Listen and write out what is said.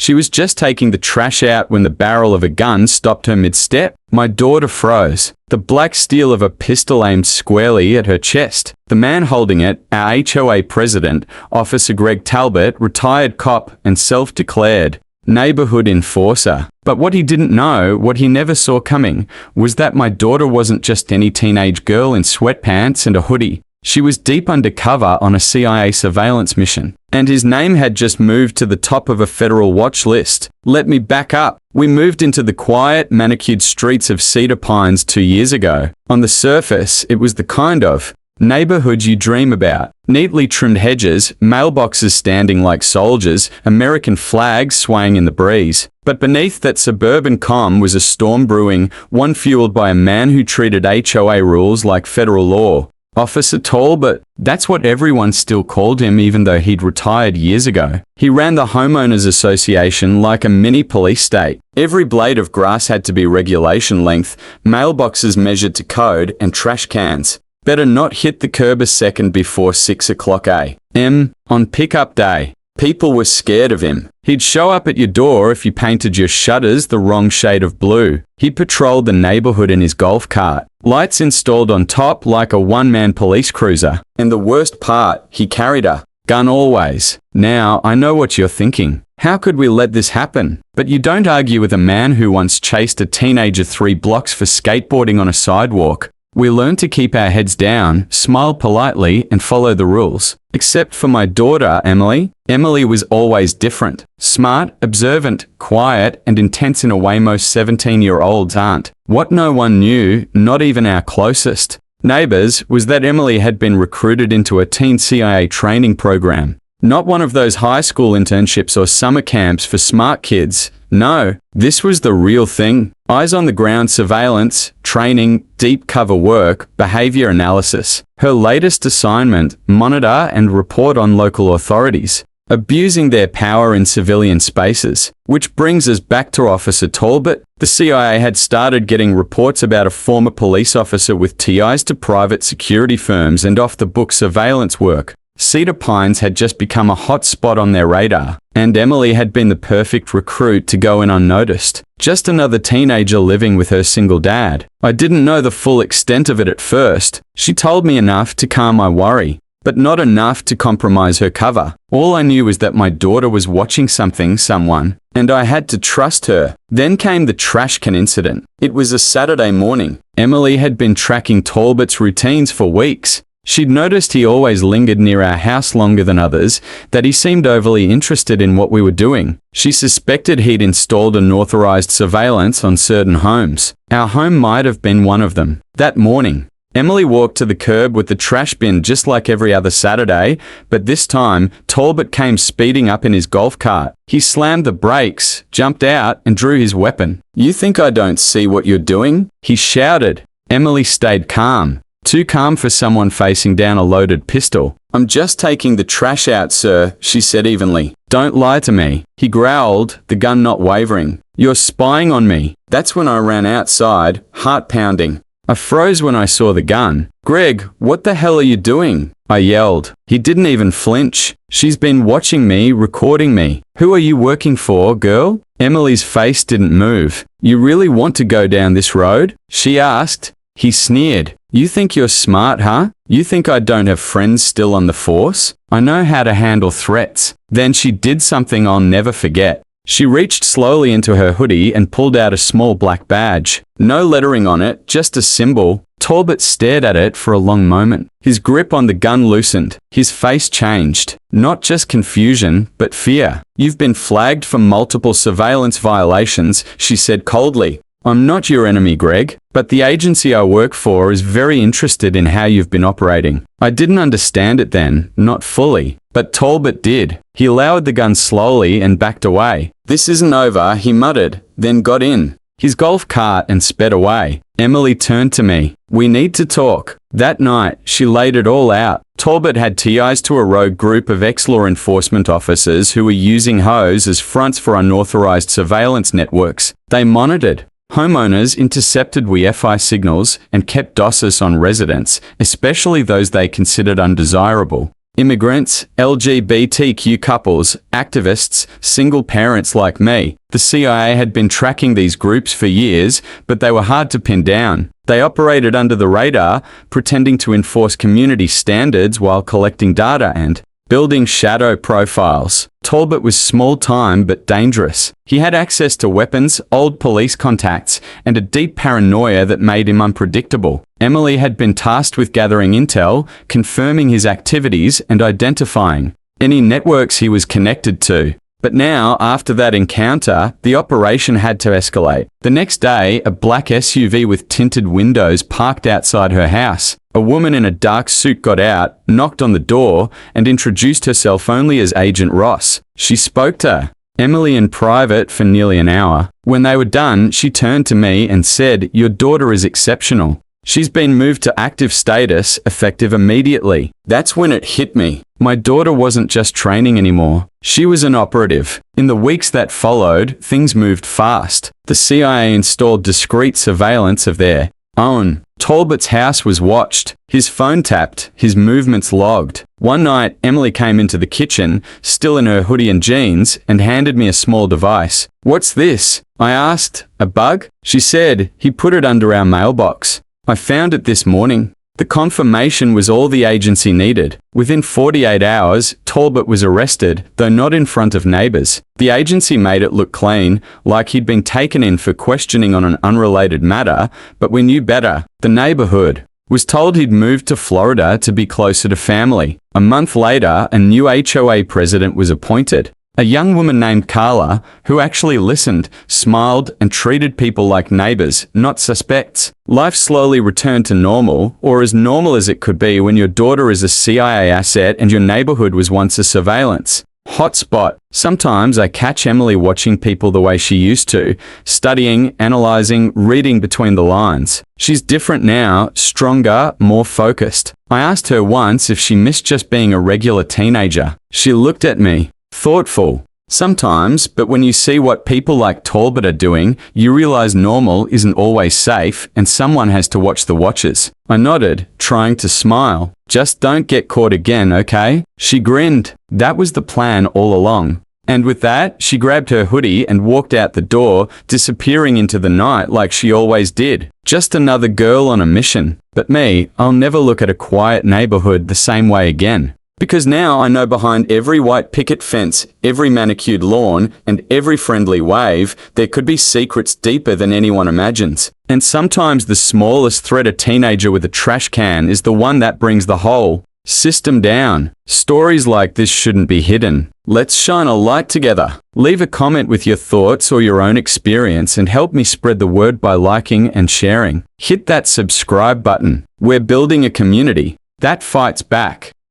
She was just taking the trash out when the barrel of a gun stopped her mid-step. My daughter froze. The black steel of a pistol aimed squarely at her chest. The man holding it, our HOA president, Officer Greg Talbot, retired cop and self-declared neighborhood enforcer. But what he didn't know, what he never saw coming, was that my daughter wasn't just any teenage girl in sweatpants and a hoodie. She was deep undercover on a CIA surveillance mission. And his name had just moved to the top of a federal watch list. Let me back up. We moved into the quiet, manicured streets of Cedar Pines 2 years ago. On the surface, it was the kind of neighborhood you dream about. Neatly trimmed hedges, mailboxes standing like soldiers, American flags swaying in the breeze. But beneath that suburban calm was a storm brewing, one fueled by a man who treated HOA rules like federal law. Officer Talbot, that's what everyone still called him even though he'd retired years ago. He ran the homeowners association like a mini police state. Every blade of grass had to be regulation length, mailboxes measured to code, and trash cans better not hit the curb a second before 6 o'clock a.m. on pickup day. People were scared of him. He'd show up at your door if you painted your shutters the wrong shade of blue. He patrolled the neighborhood in his golf cart, lights installed on top like a one-man police cruiser. And the worst part, he carried a gun always. Now, I know what you're thinking. How could we let this happen? But you don't argue with a man who once chased a teenager 3 blocks for skateboarding on a sidewalk. We learned to keep our heads down, smile politely, and follow the rules. Except for my daughter, Emily. Emily was always different. Smart, observant, quiet, and intense in a way most 17-year-olds aren't. What no one knew, not even our closest neighbors, was that Emily had been recruited into a teen CIA training program. Not one of those high school internships or summer camps for smart kids. No, this was the real thing. Eyes on the ground surveillance, training, deep cover work, behavior analysis. Her latest assignment, monitor and report on local authorities abusing their power in civilian spaces. Which brings us back to Officer Talbot. The CIA had started getting reports about a former police officer with ties to private security firms and off-the-book surveillance work. Cedar Pines had just become a hot spot on their radar, and Emily had been the perfect recruit to go in unnoticed. Just another teenager living with her single dad. I didn't know the full extent of it at first. She told me enough to calm my worry, but not enough to compromise her cover. All I knew was that my daughter was watching someone, and I had to trust her. Then came the trash can incident. It was a Saturday morning. Emily had been tracking Talbot's routines for weeks. She'd noticed he always lingered near our house longer than others, that he seemed overly interested in what we were doing. She suspected he'd installed unauthorized surveillance on certain homes. Our home might have been one of them. That morning, Emily walked to the curb with the trash bin just like every other Saturday, but this time, Talbot came speeding up in his golf cart. He slammed the brakes, jumped out, and drew his weapon. "You think I don't see what you're doing?" he shouted. Emily stayed calm. Too calm for someone facing down a loaded pistol. "I'm just taking the trash out, sir," she said evenly. "Don't lie to me," he growled, the gun not wavering. "You're spying on me." That's when I ran outside, heart pounding. I froze when I saw the gun. "Greg, what the hell are you doing?" I yelled. He didn't even flinch. "She's been watching me, recording me." "Who are you working for, girl?" Emily's face didn't move. "You really want to go down this road?" she asked. He sneered. "You think you're smart, huh? You think I don't have friends still on the force? I know how to handle threats." Then she did something I'll never forget. She reached slowly into her hoodie and pulled out a small black badge. No lettering on it, just a symbol. Talbot stared at it for a long moment. His grip on the gun loosened. His face changed. Not just confusion, but fear. "You've been flagged for multiple surveillance violations," she said coldly. "I'm not your enemy, Greg, but the agency I work for is very interested in how you've been operating." I didn't understand it then, not fully, but Talbot did. He lowered the gun slowly and backed away. "This isn't over," he muttered, then got in his golf cart and sped away. Emily turned to me. "We need to talk." That night, she laid it all out. Talbot had ties to a rogue group of ex-law enforcement officers who were using HOAs as fronts for unauthorized surveillance networks. They monitored homeowners, intercepted Wi-Fi signals, and kept DOSes on residents, especially those they considered undesirable. Immigrants, LGBTQ couples, activists, single parents like me. The CIA had been tracking these groups for years, but they were hard to pin down. They operated under the radar, pretending to enforce community standards while collecting data and building shadow profiles. Talbot was small-time but dangerous. He had access to weapons, old police contacts, and a deep paranoia that made him unpredictable. Emily had been tasked with gathering intel, confirming his activities, and identifying any networks he was connected to. But now, after that encounter, the operation had to escalate. The next day, a black SUV with tinted windows parked outside her house. A woman in a dark suit got out, knocked on the door, and introduced herself only as Agent Ross. She spoke to Emily in private for nearly an hour. When they were done, she turned to me and said, "Your daughter is exceptional. She's been moved to active status, effective immediately." That's when it hit me. My daughter wasn't just training anymore. She was an operative. In the weeks that followed, things moved fast. The CIA installed discreet surveillance of their own. Talbot's house was watched, his phone tapped, his movements logged. One night, Emily came into the kitchen, still in her hoodie and jeans, and handed me a small device. "What's this?" I asked. "A bug?" She said, "He put it under our mailbox. I found it this morning." The confirmation was all the agency needed. Within 48 hours, Talbot was arrested, though not in front of neighbors. The agency made it look clean, like he'd been taken in for questioning on an unrelated matter, but we knew better. The neighborhood was told he'd moved to Florida to be closer to family. A month later, a new HOA president was appointed. A young woman named Carla, who actually listened, smiled, and treated people like neighbors, not suspects. Life slowly returned to normal, or as normal as it could be when your daughter is a CIA asset and your neighborhood was once a surveillance hotspot. Sometimes I catch Emily watching people the way she used to, studying, analyzing, reading between the lines. She's different now, stronger, more focused. I asked her once if she missed just being a regular teenager. She looked at me. Thoughtful. Sometimes, but when you see what people like Talbot are doing, you realize normal isn't always safe and someone has to watch the watchers. I nodded, trying to smile. "Just don't get caught again, okay?" She grinned. That was the plan all along. And with that, she grabbed her hoodie and walked out the door, disappearing into the night like she always did. Just another girl on a mission. But me, I'll never look at a quiet neighborhood the same way again. Because now I know behind every white picket fence, every manicured lawn, and every friendly wave, there could be secrets deeper than anyone imagines. And sometimes the smallest threat, a teenager with a trash can, is the one that brings the whole system down. Stories like this shouldn't be hidden. Let's shine a light together. Leave a comment with your thoughts or your own experience and help me spread the word by liking and sharing. Hit that subscribe button. We're building a community that fights back.